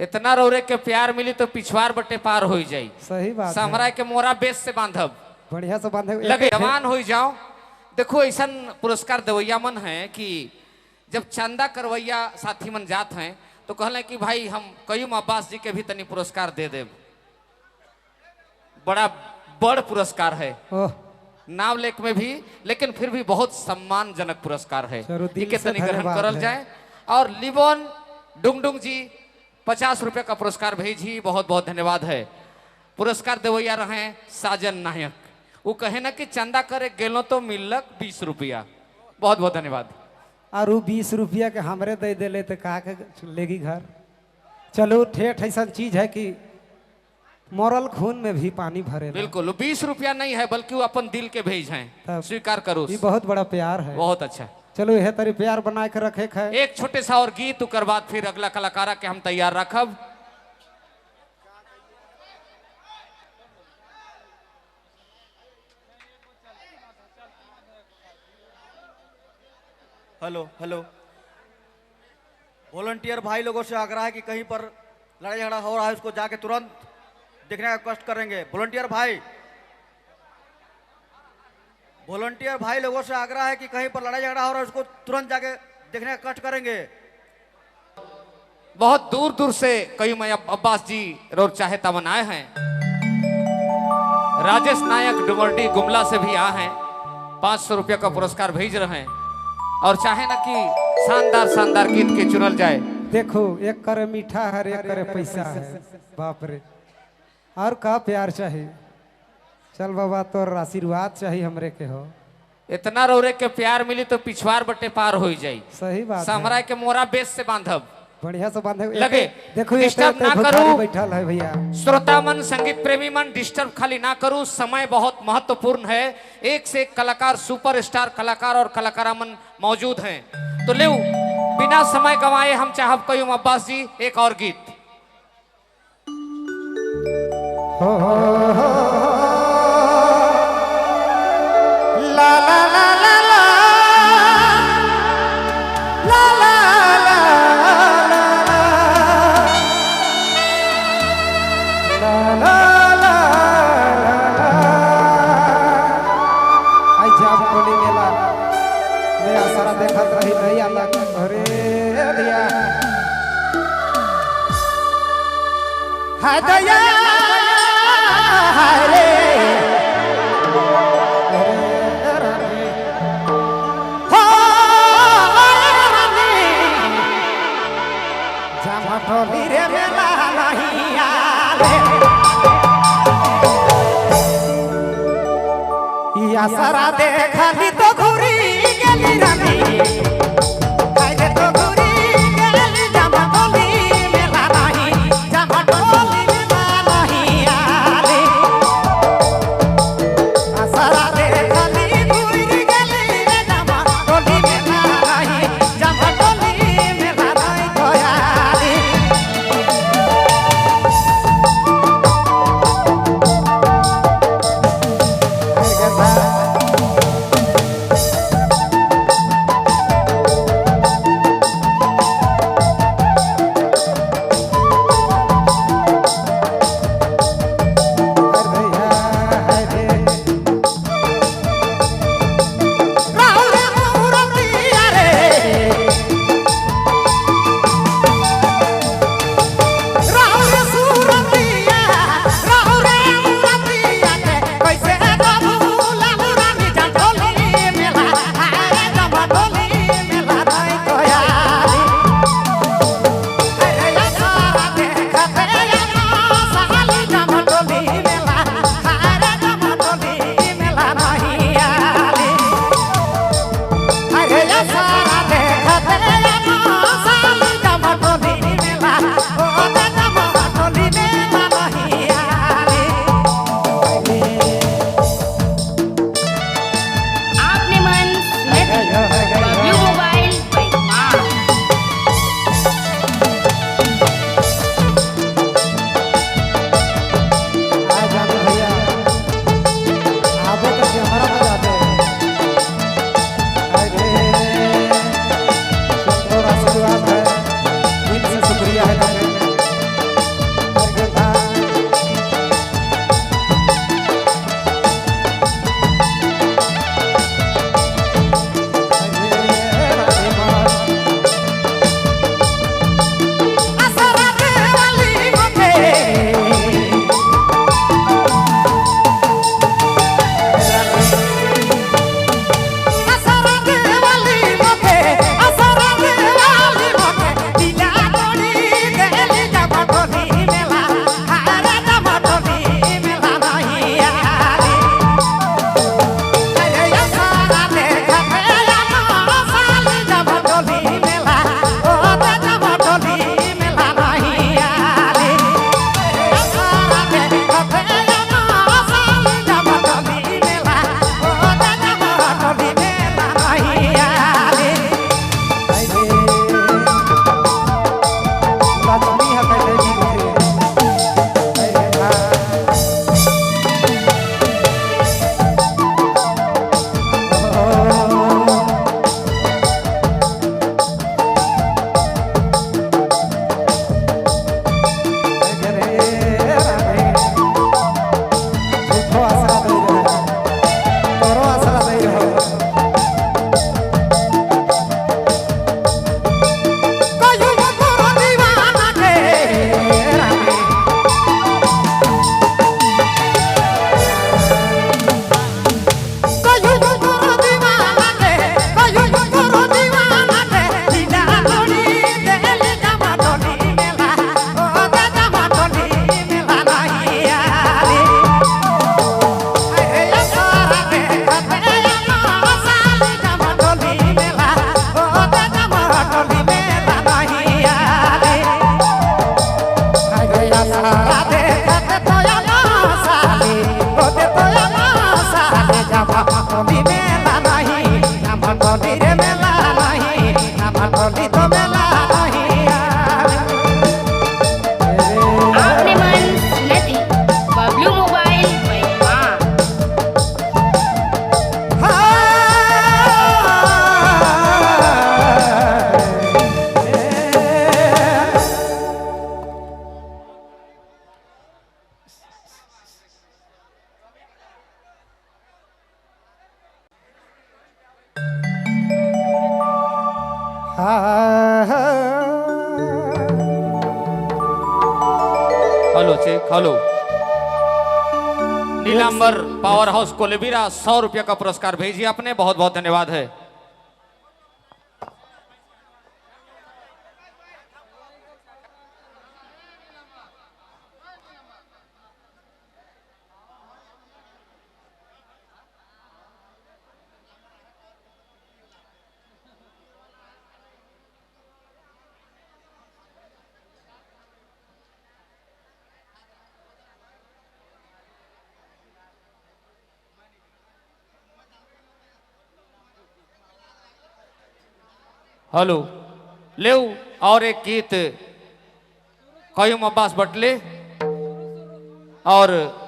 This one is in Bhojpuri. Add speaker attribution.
Speaker 1: इतना रोरे के प्यार मिली तो पिछवार बटे पार हो जाई।
Speaker 2: सही बात
Speaker 1: समरा के मोरा बेस से बांधब
Speaker 2: बढ़िया से बांधे
Speaker 1: लगे जवान हो जाओ। देखो ऐसा पुरस्कार देवैया मन है कि जब चंदा करवैया साथी मन जात हैं तो कहले कि भाई हम कयूम अब्बास जी के भी तनी पुरस्कार दे दे। बड़ा बड़ पुरस्कार है नाम लेख में भी, लेकिन फिर भी बहुत सम्मानजनक पुरस्कार है। ये तनी ग्रहण करल जाए। और लिबोन डुंगडुंग जी 50 रुपए का पुरस्कार भेजी, बहुत बहुत धन्यवाद है। पुरस्कार देवैया रहे साजन नायक, वो कहे ना कि चंदा करे गेलो तो मिलक 20 रुपया। बहुत बहुत धन्यवाद।
Speaker 2: और 20 रुपया के हमरे दे दिले तो का के लेगी घर। चलो ठेठ ऐसा चीज है कि मरल खून में भी पानी भरे।
Speaker 1: बिल्कुल 20 रुपया नहीं है बल्कि वो अपन दिल के भेज हैं, स्वीकार करो।
Speaker 2: ये बहुत बड़ा प्यार है।
Speaker 1: बहुत अच्छा।
Speaker 2: चलो यह तरी प्यार बना के रखे है।
Speaker 1: एक छोटे सा और गीत उकर बाद फिर अगला कलाकारा के हम तैयार रखब।
Speaker 3: हेलो हेलो, वॉलंटियर भाई लोगों से आग्रह है कि कहीं पर लड़ाई झगड़ा हो रहा है उसको जाके तुरंत देखने का कष्ट करेंगे। वॉलंटियर भाई लोगों से आग्रह है कि कहीं पर लड़ाई झगड़ा हो रहा है उसको तुरंत जाके देखने का कष्ट करेंगे।
Speaker 1: बहुत दूर दूर से कयूम अब्बास जी रोर चाहे तमन आए हैं। राजेश नायक डुमरडी गुमला से भी आए हैं, 500 रुपया का पुरस्कार भेज रहे हैं और चाहे ना कि शानदार शानदार गीत के चुनल जाए।
Speaker 2: देखो एक करे मीठा है, एक करे पैसा है। बाप रे, और का प्यार चाहिए। चल बाबा तोर आशीर्वाद चाहिए हमरे के हो।
Speaker 1: इतना रोरे के प्यार मिली तो पिछवार बटे पार हो जाई।
Speaker 2: सही बात।
Speaker 1: समरा के मोरा बेस से बांधब
Speaker 2: बढ़िया से बांधे
Speaker 1: लगे।
Speaker 2: देखो
Speaker 1: डिस्टर्ब ना करूं
Speaker 2: बैठल है भैया।
Speaker 1: श्रोता मन, संगीत प्रेमी मन, डिस्टर्ब खाली ना करूं। समय बहुत महत्वपूर्ण है। एक से एक कलाकार, सुपरस्टार कलाकार और कलाकारा मन मौजूद हैं। तो ले बिना समय गंवाए हम चाहब कयूम अब्बास जी एक और गीत।
Speaker 2: ला ला ला ला ला ला ला ला ला आई जाब कोली मेला मैं सारा देखत रही नहीं आला। अरे दिया हाय दया हाय रे जामठोली रे मेला नहीं आले। या सारा देखली तो घुरी गेली रानी। आइले तो घुरी गेली जामठोली मेला नहीं, जामठोली मेला नहीं आले। आ सारा देखली घुरी गेली जामठोली मेला नहीं, जामठोली मेला नहीं Koyali.
Speaker 1: Hello check hello. Nilambar power house Kolebira 100 रुपया का पुरस्कार भेजिए आपने, बहुत बहुत धन्यवाद है। हेलो ले और एक गीत कयूम अब्बास बटले और